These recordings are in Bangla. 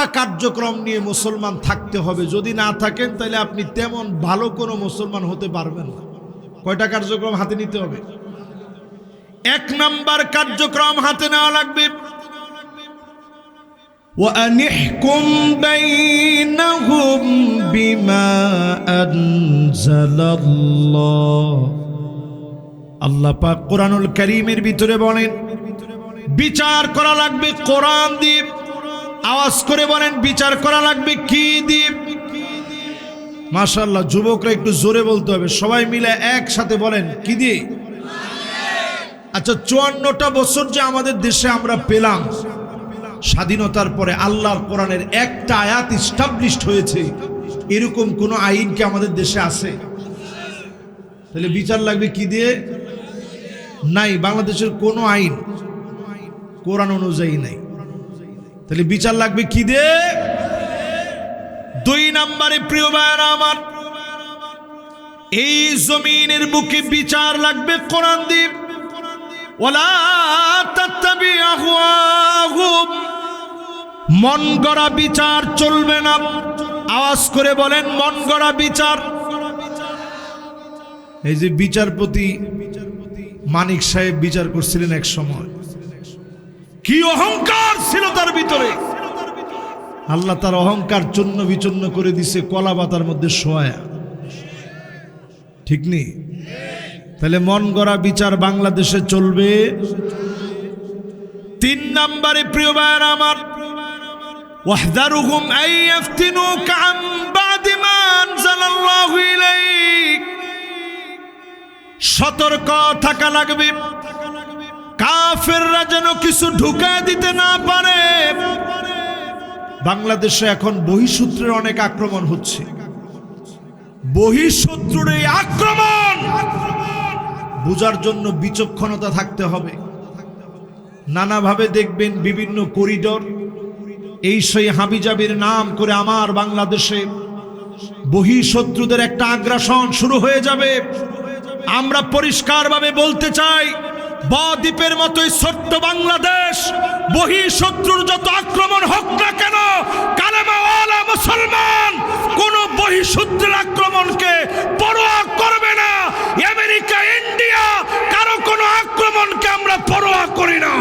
4টা কার্যক্রম নিয়ে মুসলমান থাকতে হবে। যদি না থাকেন তাহলে আপনি তেমন ভালো কোনো মুসলমান হতে পারবেন না। কয়টা কার্যক্রম হাতে নিতে হবে? 1 নাম্বার কার্যক্রম হাতে নেওয়া লাগবে, وَأَنِحْكُمْ بَيْنَهُمْ بِمَا أَنزَلَ اللَّهُ। আল্লাহ পাক কোরআনুল কারীমের ভিতরে বলেন বিচার করা লাগবে কোরআন দিয়ে। আওয়াজ করে বলেন বিচার করা লাগবে কি দিয়ে? মাশাআল্লাহ, যুবকরা একটু জোরে বলতে হবে, সবাই মিলে একসাথে বলেন কি দিয়ে? আচ্ছা, 54টা বছর যে আমাদের দেশে আমরা পেলাম স্বাধীনতার পরে, আল্লাহর কোরআনের একটা আয়াত এস্টাবলিশড হয়েছে, এরকম কোন আইন কি আমাদের দেশে আছে? তাহলে বিচার লাগবে কি দিয়ে? নাই, বাংলাদেশের কোনো আইন কোরআন অনুযায়ী নাই। তাহলে বিচার লাগবে কি দিয়ে? 2 নম্বরে প্রিয় ভাইরা আমার, এই জমিনের বুকে বিচার লাগবে কোরআন দিয়ে। ওয়ালা তাত্তাবি আহওয়াহুম, মন গড়া বিচার চলবে না। আওয়াজ করে বলেন মন গড়া বিচার। এই যে বিচারপতি মানিক সাহেব বিচার করছিলেন এক সময়, কি অহংকার ছিল তার ভিতরে, আল্লাহ তার অহংকার চূর্ণ বিচূর্ণ করে দিছে কলা পাতার মধ্যে শোয়া। ঠিক নেই? তাহলে মন গড়া বিচার বাংলাদেশে চলবে। 3 নম্বরে প্রিয় ভাইরা আমার, ওয়াহদারুহুম আইয়াফতিনুকা আন বাদি মা আনজালাল্লাহু ইলাইক, সতর্ক থাকা লাগবে কাফেররা যেন কিছু ঢুকায় দিতে না পারে। বাংলাদেশে এখন বহিঃশত্রুর অনেক আক্রমণ হচ্ছে। বহিঃশত্রুর এই আক্রমণ বুঝার জন্য বিচক্ষণতা থাকতে হবে। নানাভাবে দেখবেন বিভিন্ন করিডোর, এই সেই হাবিজাবির নাম করে আমার বাংলাদেশে বহিঃশত্রুদের একটা আগ্রাসন শুরু হয়ে যাবে। আমরা পরিষ্কারভাবে বলতে চাই, বদ্বীপের মতোই ছোট্ট বাংলাদেশ, বহিঃশত্রুর যত আক্রমণ হোক না কেন, কালেমাওয়ালা মুসলমান কোন বহিঃশত্রুর আক্রমণকে পরোয়া করবে না। আমেরিকা, ইন্ডিয়া, কারো কোনো আক্রমণকে আমরা পরোয়া করি না।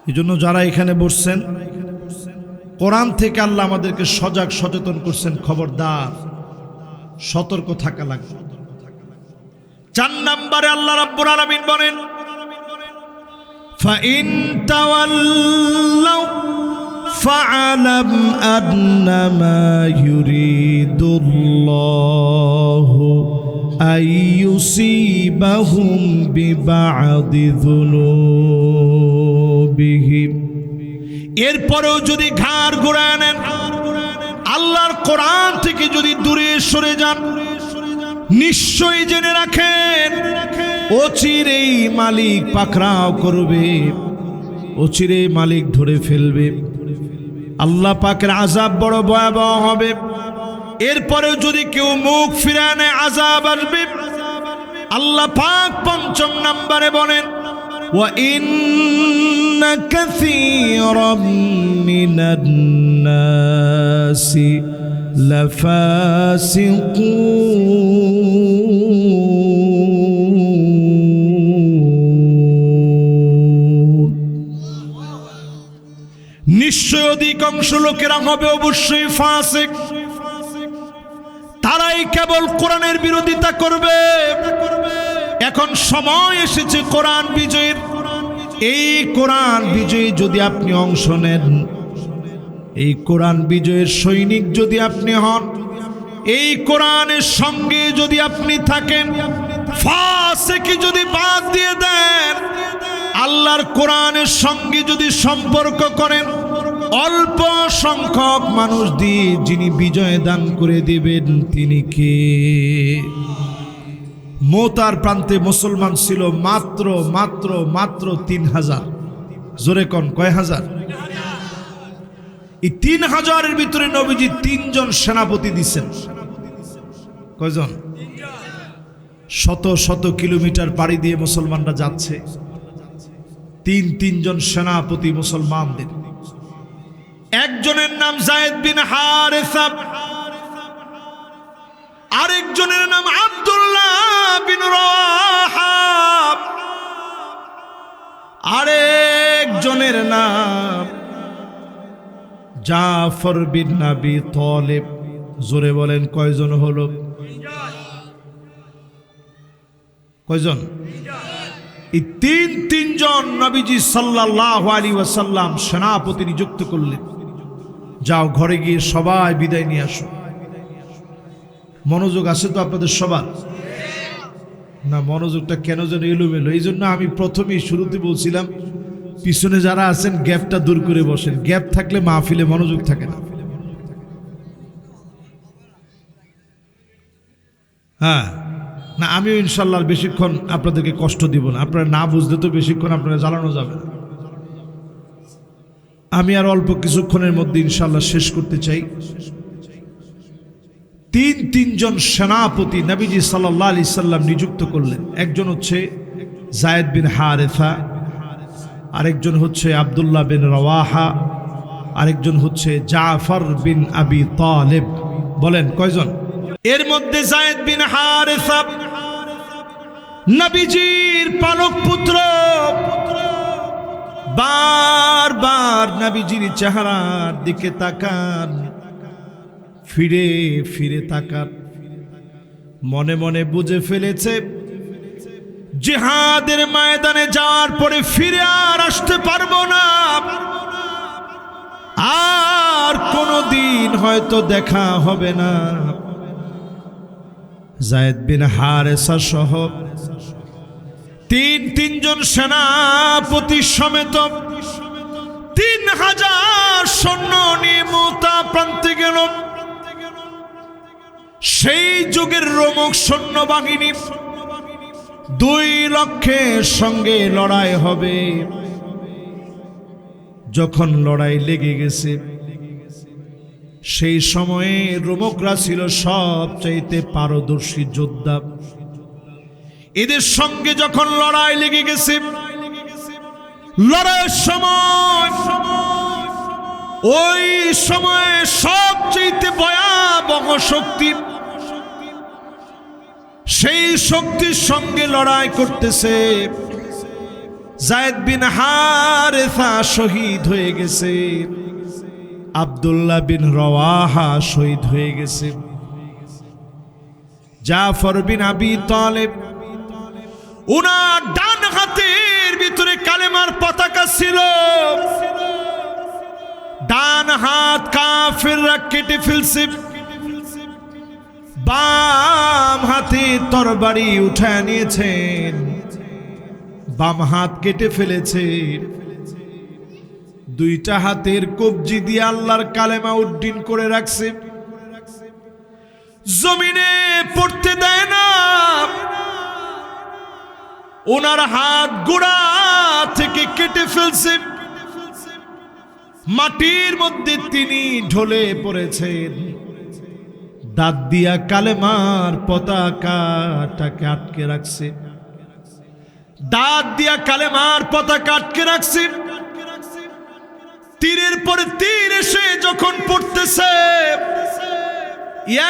এজন্য যারা এখানে বসছেন, কোরআন থেকে আল্লাহ আমাদেরকে সজাগ সচেতন করছেন, খবরদার সতর্ক থাকা লাগবে। 4 নম্বরে আল্লাহ রাব্বুল আলামিন বলেন, ফাইন তাওয়াল্লাউ ফাআলাম আন্নামা ইউরিদুল্লাহু আইয়ুসিবাহুম বিবাদি যুনুবিহিম। এরপরেও যদি ঘাড় ঘুরায় নেন, আল্লাহর কোরআন থেকে যদি দূরে সরে যান, নিশ্চয়ই জেনে রাখেন অচিরেই মালিক পাকড়াও করবে, অচিরেই মালিক ধরে ফেলবে। আল্লাহ পাকের আযাব বড় ভয়াবহ হবে। এরপরেও যদি কেউ মুখ ফিরায় নেয়, আযাব আসবে। আল্লাহ পাক 5 নম্বরে বলেন, ওয়া ইন্না কাসীরাম মিনান নাসি লাফাসিকুন, নিশ্চয় অধিকাংশ লোকেরা হবে অবশ্যই ফাসিক। তারাই কেবল কোরআনের বিরোধিতা করবে। এখন সময় এসেছে কোরআন বিজয়ের। এই কোরআন বিজয়ে যদি আপনি অংশ নেন, এই কোরআন বিজয়ের সৈনিক যদি আপনি হন, এই কোরআনের সঙ্গে যদি আপনি থাকেন, ফাসিকি যদি বাদ দিয়ে দেন, আল্লাহর কোরআনের সঙ্গে যদি সম্পর্ক করেন, অল্প সংখ্যক মানুষ দিয়ে যিনি বিজয় দান করে দিবেন তিনি কে? মোতার প্রান্তে মুসলমান ছিল মাত্র মাত্র মাত্র 3000। জোরে কোন কয় হাজার? এই 3000-এর ভিতরে নবীজি 3 জন সেনাপতি দিচ্ছেন। কয়জন? শত শত কিলোমিটার পাড়ি দিয়ে মুসলমানরা যাচ্ছে। তিনজন সেনাপতি মুসলমানদের। একজনের নাম যায়েদ বিন হারেসা, আরেকজনের নাম আব্দুল্লাহ বিন রাওয়াহা, আরেকজনের নাম জাফর বিন আবি তালেব। জোরে বলেন কয়জন হলো? কয়জন? এই তিনজন নবীজি সাল্লাল্লাহু আলাইহি ওয়াসাল্লাম সেনাপতি নিযুক্ত করলেন। যাও ঘরে গিয়ে সবাই বিদায় নিয়ে আসো। মনোযোগ আছে তো আপনাদের সবার? না, মনোযোগটা কেন যেন এলোমেলো। এই জন্য আমি প্রথমেই শুরুতে বলছিলাম পিছনে যারা আছেন গ্যাপটা দূর করে বসেন। গ্যাপ থাকলে মাহফিলে মনোযোগ থাকে না। হ্যাঁ, না আমিও ইনশাল্লাহ বেশিক্ষণ আপনাদেরকে কষ্ট দিব না। আপনারা না বুঝলে তো বেশিক্ষণ আপনারা জ্বালানো যাবে না। আমি আর অল্প কিছুক্ষণের মধ্যে ইনশাল্লাহ শেষ করতে চাই। তিনজন সেনাপতি নবীজি সাল্লাল্লাহু আলাইহি সাল্লাম নিযুক্ত করলেন। একজন হচ্ছে যায়েদ বিন হারেসা, আরেকজন হচ্ছে আব্দুল্লাহ বিন রাওয়াহা, আরেকজন হচ্ছে জাফর বিন আবি তালেব। বলেন কয়জন? এর মধ্যে যায়েদ বিন হারেসা নবীজির পালক পুত্র। বারবার নবীজির চেহারার দিকে তাকান, ফিরে ফিরে তাকান। মনে মনে বুঝে ফেলেছে জিহাদের ময়দানে যাওয়ার পরে ফিরে আর আসতে পারবো না, আর কোনদিন হয়তো দেখা হবে না। যায়েদ বিন হারেসা সহ তিনজন সেনাপতি সমেত 3000 সৈন্য নিয়ে মুতা প্রান্তে গেল। সেই যুগের রোমক সৈন্যবাহিনী 2 লক্ষের সঙ্গে লড়াই হবে। যখন লড়াই লেগে গেছে, সেই সময়ে রোমকরা ছিল সবচাইতে পারদর্শী যোদ্ধা। এদের সঙ্গে যখন লড়াই লেগে গেছে, লড়াইয়ের সময় ওই সময়ে সবচাইতে ভয়াবহ শক্তি, সেই শক্তির সঙ্গে লড়াই করতেছে। যায়েদ বিন হারেসা শহীদ হয়ে গেছে, আব্দুল্লাহ বিন রাওয়াহা শহীদ হয়ে গেছে, জাফর বিন আবি তালেব উনার ডান হাতের ভিতরে কালেমার পতাকা ছিল। ডান হাত কাফেররা কেটে ফেলছে, বাম হাতে তরবারি উঠায় নিয়েছেন, বাম হাত কেটে ফেলেছে। 2টা হাতের কবজি দিয়ে আল্লাহর কালেমা উড্ডীন করে রাখছে, জমিনে পড়তে দেয় না। ওনার হাত গোড়া থেকে কেটে ফেলছে, মাটির মধ্যে তিনি ঢলে পড়েছেন। দাঁত দিয়া কালেমার পতাকাটাকে আটকে রাখছে, দাঁত দিয়া কালেমার পতাকা আটকে রাখছে। তীরের পরে তীর এসে যখন পড়তেছে,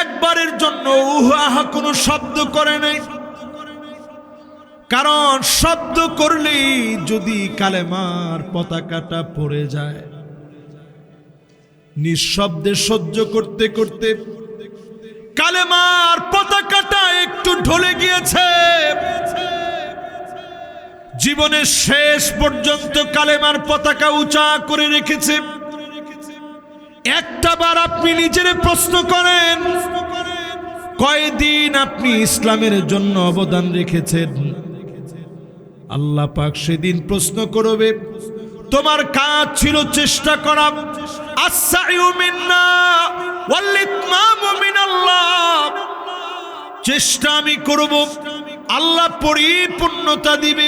একবারের জন্য উহা কোনো শব্দ করে নাই। কারণ শব্দ করলেই যদি কালেমার পতাকাটা পড়ে যায়, নিঃশব্দে সহ্য করতে করতে কালেমার পতাকাটা একটু ঢলে গিয়েছে। জীবনের শেষ পর্যন্ত কালেমার পতাকা উঁচা করে রেখেছে। একটাবার আপনি নিজের প্রশ্ন করেন, কয়দিন আপনি ইসলামের জন্য অবদান রেখেছেন? আল্লাহ পাক সেদিন প্রশ্ন করবে, তোমার কাজ ছিল চেষ্টা করা। আস-সা'য়ু মিন্না ওয়াল ইতমামু মিনাল্লাহ। চেষ্টা আমি করব, আল্লাহ পরিপূর্ণতা দিবে।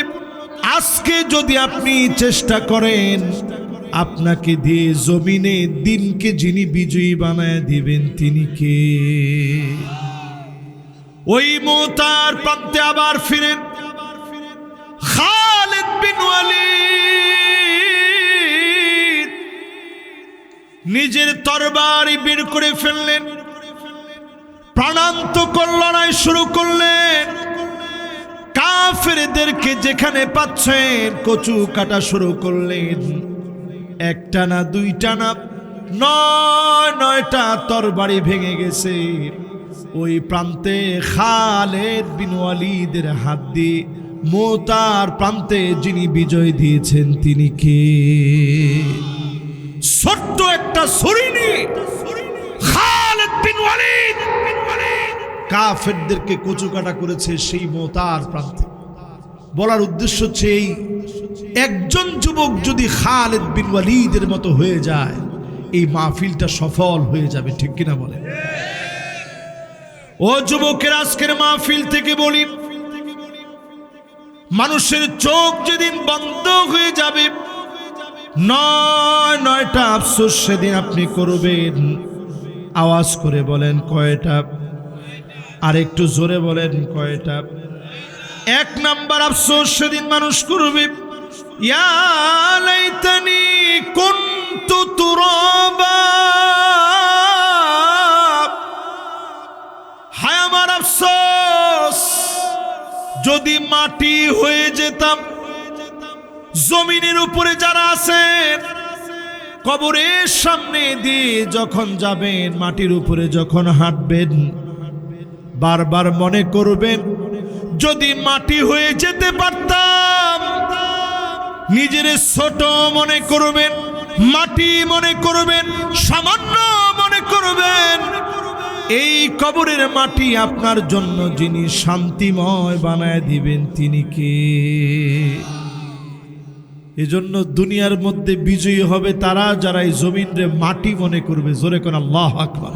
আজকে যদি আপনি চেষ্টা করেন, আপনাকে দিয়ে জমিনে দিনকে যিনি বিজয়ী বানায় দিবেন তিনি কে? ওই মুতার প্রান্তে আবার ফিরেন খালিদ বিন ওয়ালিদ। নিজের তরবারি বের করে ফেললেন, প্রাণান্তকর লড়াই শুরু করলেন। কাফেরদেরকে যেখানে পাচ্ছেন কচু কাটা শুরু করলেন। একটা না দুইটা না, নয়টা তরবারি ভেঙে গেছে। ওই প্রান্তে খালেদ বিন ওয়ালিদের হাত দিয়ে মুতার প্রান্তে যিনি বিজয় দিয়েছেন তিনি কে? ছোট্ট একটা ছুরি নিয়ে খালেদ বিন ওয়ালিদ কাফেরদেরকে কচুকাটা করেছে সেই মুতার প্রান্তে। বলার উদ্দেশ্য হচ্ছে এই একজন যুবক যদি খালেদ বিন ওয়ালিদের মতো হয়ে যায়, এই মাহফিলটা সফল হয়ে যাবে। ঠিক কিনা বলে? ও যুবকের, আজকের মাহফিল থেকে বলি, মানুষের চোখ যেদিন বন্ধ হয়ে যাবে, নয়টা আফসোস সেদিন আপনি করবেন। আওয়াজ করে বলেন কয়টা? আর একটু জোরে বলেন কয়টা? এক নাম্বার আফসোস সেদিন মানুষ করবে, ইয়া লাইতানি কুনতু তুরাবা, হায় আমার আফসোস যদি মাটি হয়ে যেতাম। জমিনের উপরে যারা আছেন, কবরের সামনে দিয়ে যখন যাবেন, মাটির উপরে যখন হাঁটবেন, বারবার মনে করবেন যদি মাটি হয়ে যেতে পারতাম। নিজের ছোট মনে করবেন, মাটি মনে করবেন, সামান্য মনে করবেন। এই কবরের মাটি আপনার জন্য যিনি শান্তিময় বানায় দিবেন তিনি কে? এজন্য দুনিয়ার মধ্যে বিজয়ী হবে তারা যারা এই জমিনরে মাটি মনে করবে। জোরে কোন আল্লাহু আকবার।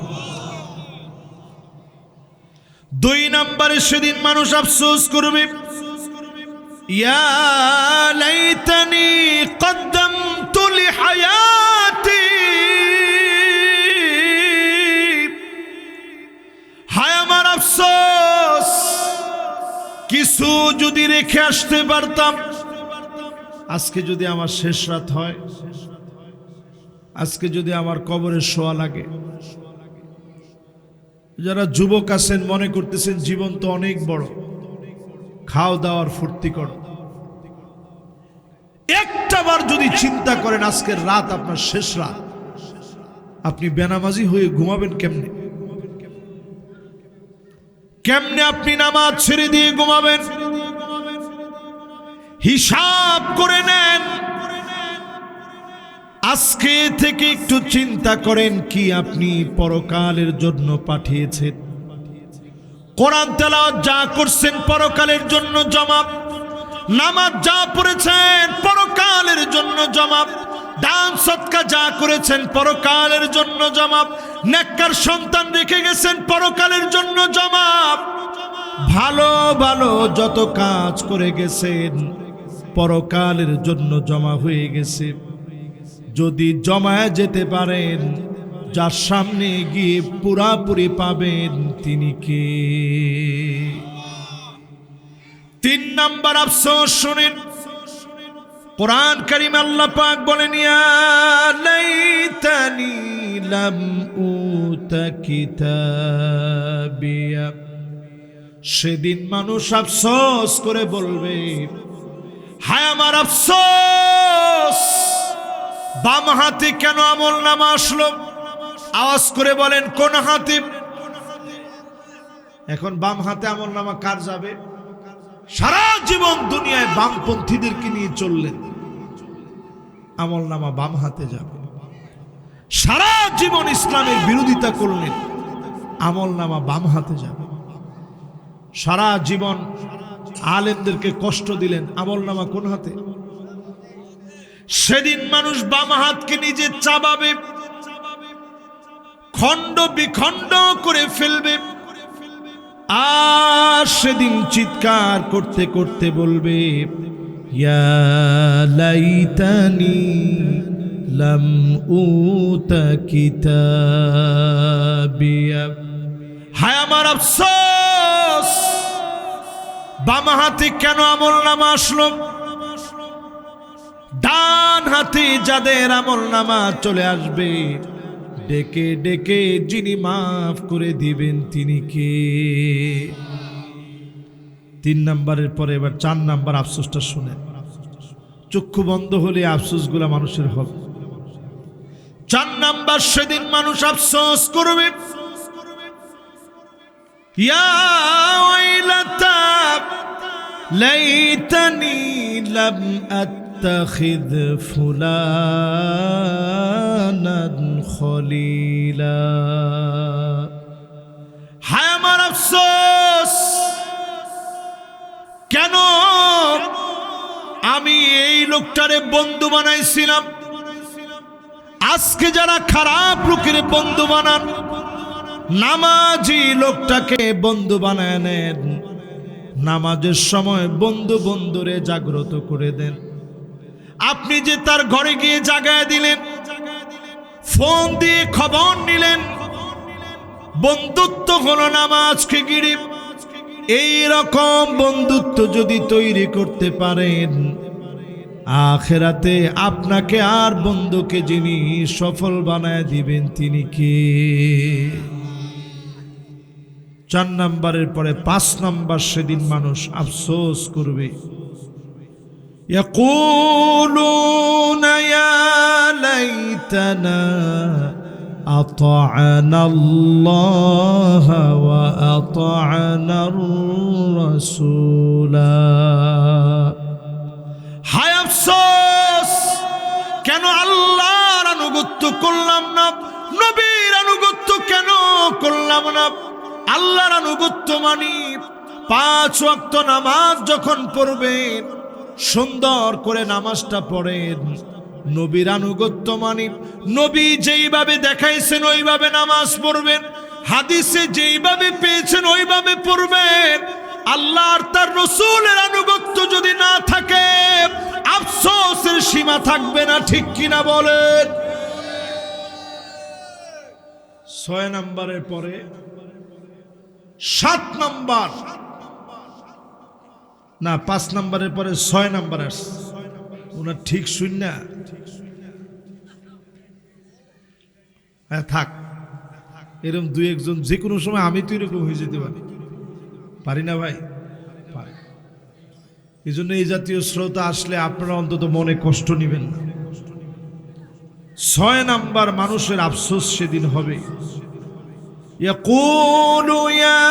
দুই নম্বরে সেদিন মানুষ আফসোস করবে, ইয়া লাইতানি কদ্দামতু লিহায়াতি, হায় আমার আফসোস কিছু যদি রেখে আসতে পারতাম। আজকে যদি আমার শেষ রাত হয়, আজকে যদি আমার কবরে শোয়া লাগে, যারা যুবক আছেন মনে করতেছেন জীবন তো অনেক বড়, খাও দাওয়ার ফুর্তি করো, একটাবার যদি চিন্তা করেন আজকের রাত আপনার শেষ রাত, আপনি বেনামাজি হয়ে ঘুমাবেন কেমনে? কেমনে আপনি নামাজ ছেড়ে দিয়ে ঘুমাবেন? হিসাব করে নেন। আজকে থেকে একটু চিন্তা করেন কি আপনি পরকালের জন্য পাঠিয়েছেন। কোরআন তেলাওয়াত যা করছেন পরকালের জন্য জমাব, নামাজ যা পড়েছেন পরকালের জন্য জমাব, দান সদকা যা করেছেন পরকালের জন্য জমাব, নেককার সন্তান রেখে গেছেন পরকালের জন্য জমাব, ভালো ভালো যত কাজ করে গেছেন পরকালের জন্য জমা হয়ে গেছে। যদি জমায় যেতে পারেন, যার সামনে গিয়ে পুরাপুরি পাবেন তিনি কে? তিন নাম্বার আফসোস শুনেন, কোরআন কারীম আল্লাহ পাক বলেন, ইয়া লাইতানি লাম উতা কিতাবিয়া। সেদিন মানুষ আফসোস করে বলবে, হায় আমার আফসোস বাম হাতে কেন আমল নামা আসলো? আওয়াজ করে বলেন কোন হাতে? এখন বাম হাতে আমল নামা কার যাবে? সারা জীবন দুনিয়ায় বামপন্থীদেরকে নিয়ে চললেন, আমল নামা বাম হাতে যাবে। সারা জীবন ইসলামের বিরোধিতা করলেন, আমল নামা বাম হাতে যাবে। সারা জীবন আলেমদেরকে কষ্ট দিলেন, আমল নামা কোন হাতে? সেদিন মানুষ বাম হাতকে নিজে চাবাবে, খণ্ড বিখণ্ড করে ফেলবে, আর সেদিন চিৎকার করতে করতে বলবে, ইয়া লাইতানি লাম উতা কিতাবিয়া। হায় আমার আফসোস বাম হাতে কেন আমল নামা আসলো? ডান হাতে যাদের আমল নামা চলে আসবে ডেকে ডেকে যিনি মাফ করে দিবেন তিনি কে? 3 নম্বরের পরে এবার 4 নম্বর আফসোসটা শুনেন। চক্ষু বন্ধ হলে আফসোসগুলা মানুষের হবে। 4 নম্বর, সেদিন মানুষ আফসোস করবে, ইয়া ওয়াইলাতা লাইতানি লাম আত্তাখিদ ফুলানান খলিলা। হায় আমার আফসোস, কেন আমি এই লোকটারে বন্ধু বানাইছিলাম। আজকে যারা খারাপ লোকের বন্ধু বানান, নামাজি লোকটাকে বন্ধু বানায় নেন, নামাজের সময় বন্ধু বন্ধুরে জাগ্রত করে দেন। আপনি যে তার ঘরে গিয়ে জাগায় দিলেন, ফোন দিয়ে খবর নিলেন, বন্ধুত্ব হলো নামাজকে ঘিরে। এই রকম বন্ধুত্ব যদি তৈরি করতে পারেন, আখিরাতে আপনাকে আর বন্ধুকে যিনি সফল বানায় দিবেন তিনি কে? 4 নম্বরের পরে 5 নম্বর, সেদিন মানুষ আফসোস করবে, ইয়াকুলুনা ইয়া লাইতানা আতা'না আল্লাহ ওয়া আতা'না আর-রাসূলা। হায় আফসোস, কেন আল্লাহর আনুগত্য করলাম না, নবীর আনুগত্য কেন করলাম না। আল্লাহর আনুগত্য মানি 5 ওয়াক্ত নামাজ যখন পড়বেন, সুন্দর করে নামাজটা পড়েন। নবীর আনুগত্য মানি, নবী যেইভাবে দেখাইছেন ওইভাবে নামাজ পড়বেন, হাদিসে যেইভাবে পেয়েছেন ওইভাবে পড়বেন। আল্লাহর তার রাসূলের আনুগত্য যদি না থাকে, আফসোসের সীমা থাকবে না, ঠিক কিনা বলেন? 6 নম্বরের পরে 7 নম্বর, না 5 নম্বরের পরে 6 নম্বর আসছে। ওনার ঠিক শুন না, হ্যাঁ থাক। এরকম 2-1 জন যে কোনো সময় আমি তো এরকম হয়ে যেতে পারি না ভাই, পারি। এই জন্য এই জাতীয় শ্রোতা আসলে আপনারা অন্তত মনে কষ্ট নেবেন না। 6 নম্বর মানুষের আফসোস সেদিন হবে, ইয়াকুলু ইয়া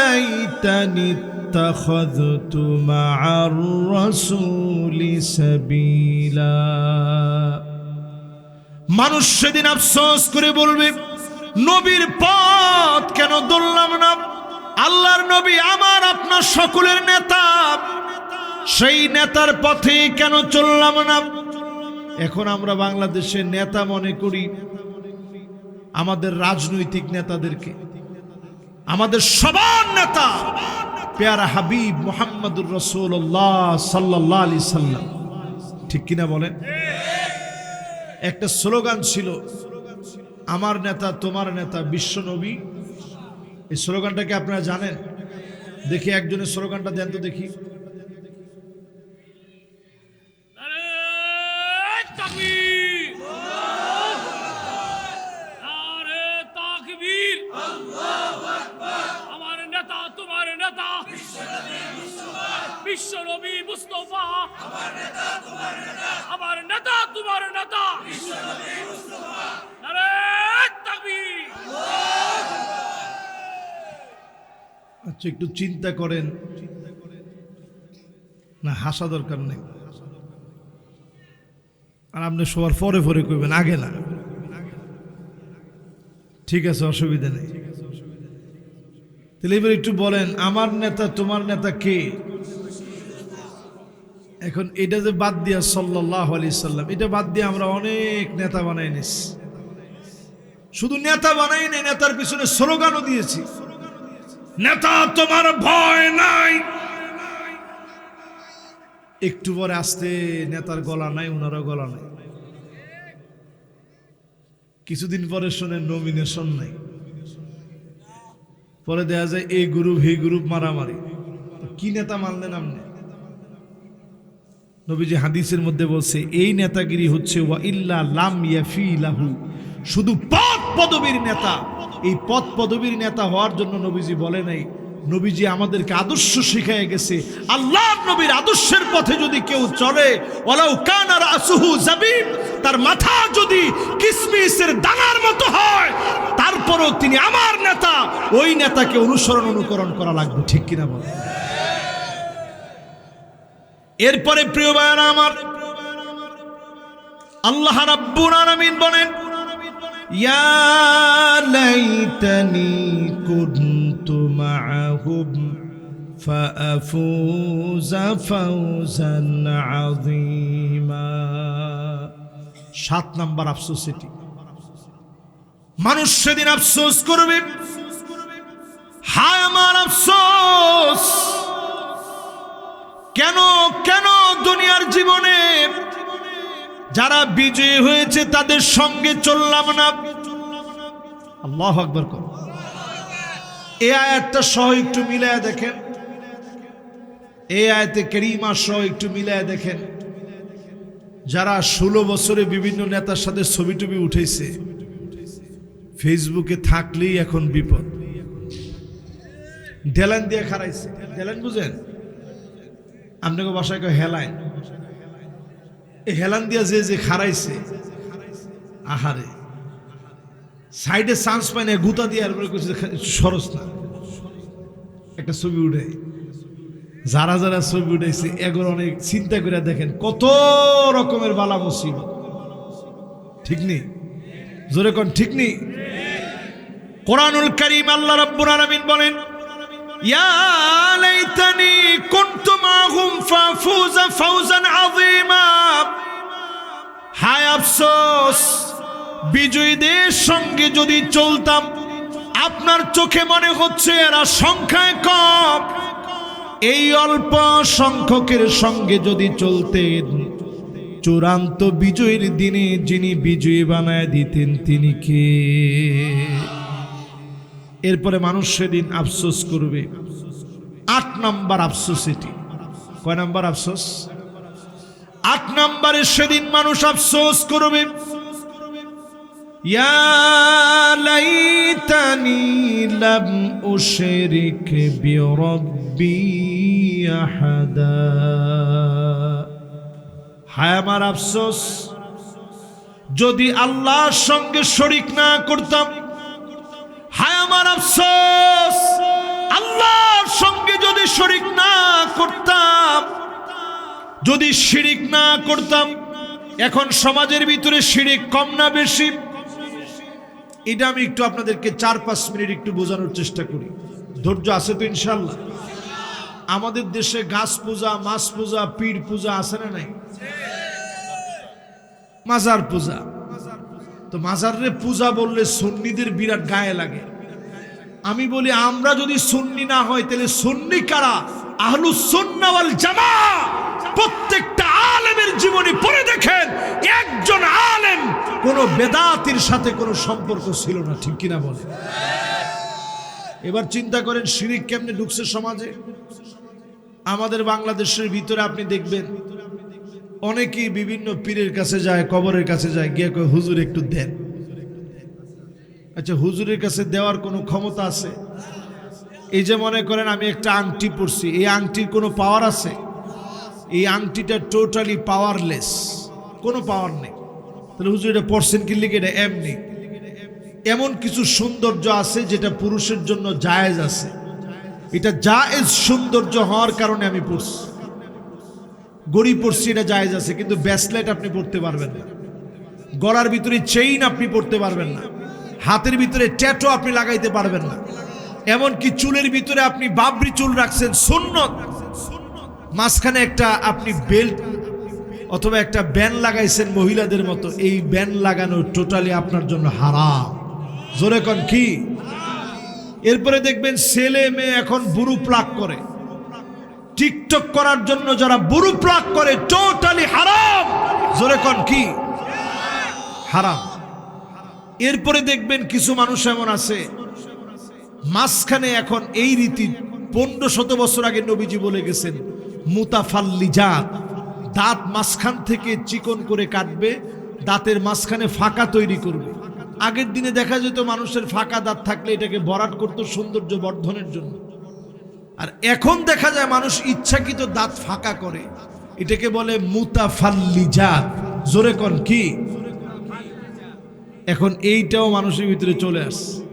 লাইতানি ইত্তাখাযতু মা'আর রাসূলি সাবিলা। মানুষ সেদিন আফসোস করে বলবে, নবীর পথ কেন ধরলাম না। আল্লাহর নবী আমার আপনার সকলের নেতা, সেই নেতার পথে কেন চললাম না। এখন আমরা বাংলাদেশে নেতা মনে করি আমাদের রাজনৈতিক নেতাদেরকে, আমাদের সবার নেতা পেয়ারা হাবিব মুহাম্মদুর রাসূলুল্লাহ সাল্লাল্লাহু আলাইহি সাল্লাম, ঠিক কিনা বলেন? একটা স্লোগান ছিল, আমার নেতা তোমার নেতা বিশ্ব নবী। এই স্লোগানটা কি আপনারা জানেন? দেখি একজনের স্লোগানটা দেন তো দেখি। আমার নেতা তোমার নেতা বিশ্ব নবী মুস্তাফা, আমার নেতা তোমার নেতা, আমার নেতা তোমার নেতা বিশ্ব নবী মুস্তাফা। নারে তাকবীর। আচ্ছা একটু চিন্তা করেন না, হাসা দরকার নেই। আর আপনি সবার পরে পরে কইবেন, আগে না। ঠিক আছে, অসুবিধা নেই। তাহলে এবার একটু বলেন, আমার নেতা তোমার নেতা কে? এখন এটা যে বাদ দিয়া সাল্লাল্লাহু আলাইহি সাল্লাম, এটা বাদ দিয়ে আমরা অনেক নেতা বানাই নিছি। শুধু নেতা বানাই নাই, নেতার পিছনে স্লোগানও দিয়েছি, নেতা তোমার ভয় নাই। একটু পরে আসতে নেতার গলা নাই, ওনারও গলা নাই। কিছুদিন পরে শোনেন নমিনেশন নাই, পরে দেখা যায় এই গ্রুপ এই গ্রুপ মারামারি। কি নেতা মানলেন আপনি? নবীজি হাদিসের মধ্যে বলছে, এই নেতাগিরি হচ্ছে ওয়া ইল্লা লাম ইয়াফি লাহু শুধু পদ পদবীর নেতা। এই পদ পদবীর নেতা হওয়ার জন্য নবীজি বলে নাই, নবীজি আমাদেরকে আদর্শ শিখিয়ে গেছে। আল্লাহর নবীর আদর্শের পথে যদি কেউ চলে, ওয়ালাউ কানা রাসুহু যাবিব, তার মাথা যদি কিসমিসের দানার মতো হয়, তারপরও তিনি আমার নেতা। ওই নেতাকে অনুকরণ করা লাগবে, ঠিক কিনা বল? এরপরে প্রিয় ভাইরা আমার, আল্লাহ রাব্বুল আলামিন বলেন, ইয়া লাইতানি কুনতু মাআহুম ফাআফুযা ফাওজান আযীমা। 7 নাম্বার আফসোস এটি। মানুষ সেদিন আফসোস করবে, হায় আমার আফসোস, কেন কেন দুনিয়ার জীবনে যারা বিজয়ী হয়েছে তাদের সঙ্গে চললাম না। আল্লাহু আকবার। এই আয়াতটা সহ একটু মিলায়া দেখেন, এই আয়াতে কারিমা সহ একটু মিলায়া দেখেন। যারা 16 বছরে বিভিন্ন নেতার সাথে ছবি টবি উঠেছে, ফেসবুকে থাকলেই এখন বিপদ। ডেলান দিয়ে খারাইছে, ডেলান বুঝেন? আপনাকে বাসায় কেউ হেলাইন, এই হেলান দিয়া যে খারাইছে, আহারে সাইডে চান্স পায় না, গুতা দিয়ে সরস না একটা ছবি উঠে। যারা যারা ছবি উঠেছে এগুলো অনেক চিন্তা করে দেখেন কত রকমের বালা মুসিবত, ঠিক নেই? জোরে কোন ঠিক নেই? কোরআনুল কারীম আল্লাহ রাব্বুল আলামিন বলেন, ইয়া লাইতানি কুনতু মাহুম ফাফুযা ফাওজান আযীমা। হায় আফসোস, বিজয়ীদের সঙ্গে যদি চলতাম। আপনার চোখে মনে হচ্ছে এরা সংখ্যায় কম, এই অল্প সংখ্যকের সঙ্গে যদি চলতেন, চূড়ান্ত বিজয়ীর দিনে যিনি বিজয়ী বানায় দিতেন তিনি কে? এরপরে মানুষ সেদিন আফসোস করবে। 8 নাম্বার আফসোস এটি। কয় নাম্বার আফসোস? 8 নাম্বারে সেদিন মানুষ আফসোস করবে, ইয়া লাইতানি লাম উশরিক বিরাব্বি আহাদা। হায় আমার আফসোস, যদি আল্লাহর সঙ্গে শরীক না করতাম। হায় আমার আফসোস, আল্লাহর সঙ্গে যদি শরীক না করতাম, যদি শিরিক না করতাম। এখন সমাজের ভিতরে শিরিক কম না বেশি? এটা আমি একটু আপনাদেরকে 4-5 মিনিট একটু বোঝানোর চেষ্টা করি। ধৈর্য আছে তো ইনশাআল্লাহ? আমাদের দেশে গাছ পূজা, মাছ পূজা, পীর পূজা আছে না নাই? মাজার পূজা। তো মাজারে পূজা বললে সুন্নিদের বিরাট গায়ে লাগে। আমি বলি, আমরা যদি সুন্নি না হয় তাহলে সুন্নি কারা? আহলুস সুন্নাহ ওয়াল জামাআহ। প্রত্যেকটা আলেমের জীবনী পড়ে দেখেন, একজন আলেম কোন বেদাতির সাথে কোনো সম্পর্ক ছিল না, ঠিক কিনা বলে? এবার চিন্তা করেন শিরিক কেমনে ঢুকছে সমাজে। আমাদের বাংলাদেশের ভিতরে আপনি দেখবেন অনেকেই বিভিন্ন পীরের কাছে যায়, কবরের কাছে যায়, গিয়ে কয় হুজুর একটু দেন। আচ্ছা, হুজুরের কাছে দেওয়ার কোনো ক্ষমতা আছে? এই যে মনে করেন আমি একটা আংটি পরছি, এই আংটির কোনো পাওয়ার আছে? এই আংটিটা টোটালি পাওয়ারলেস, কোনো পাওয়ার নেই। তাহলে হুজুর এটা পরছেন কি লিখে? এটা এমনি। এমন কিছু সৌন্দর্য আছে যেটা পুরুষের জন্য জায়েজ আছে, এটা জায়েজ সৌন্দর্য হওয়ার কারণে আমি পরছি। গড়ি পরছি, এটা জায়েজ আছে, কিন্তু ব্রেসলেট আপনি পরতে পারবেন না, গলার ভিতরে চেইন আপনি পরতে পারবেন না, হাতের ভিতরে ট্যাটু আপনি লাগাইতে পারবেন না, এমনকি চুলের ভিতরে আপনি বাবরি চুল রাখছেন সুন্নত, মাঝখানে একটা আপনি বেল্ট অথবা একটা ব্যান্ড লাগাইছেন মহিলাদের মতো, এই ব্যান্ড লাগানো টোটালি আপনার জন্য হারাম। জোরে কোন কি? এরপরে দেখবেন ছেলে মেয়ে এখন বুরু প্লাক করে, টিকটক করার জন্য যারা বুরু প্লাক করে টোটালি হারাম। জোরে কোন কি? হারাম। এরপরে দেখবেন কিছু মানুষ এমন আছে মাঝখানে এখন এই রীতি 1500 বছর আগে নবীজি বলে গেছেন, মুতাফাল্লিজাত, দাঁত মাঝখান থেকে চিকন করে কাটবে, দাঁতের মাঝখানে ফাঁকা তৈরি করবে, আগের দিনে দেখা যেত মানুষের ফাঁকা দাঁত থাকলে এটাকে ভরাট করত সৌন্দর্য বর্ধনের জন্য, আর এখন দেখা যায় মানুষ ইচ্ছাকৃত দাঁত ফাঁকা করে, এটাকে বলে মুতাফাল্লিজাত। জোরে কোন কি? এখন এইটাও মানুষের ভিতরে চলে আসছে।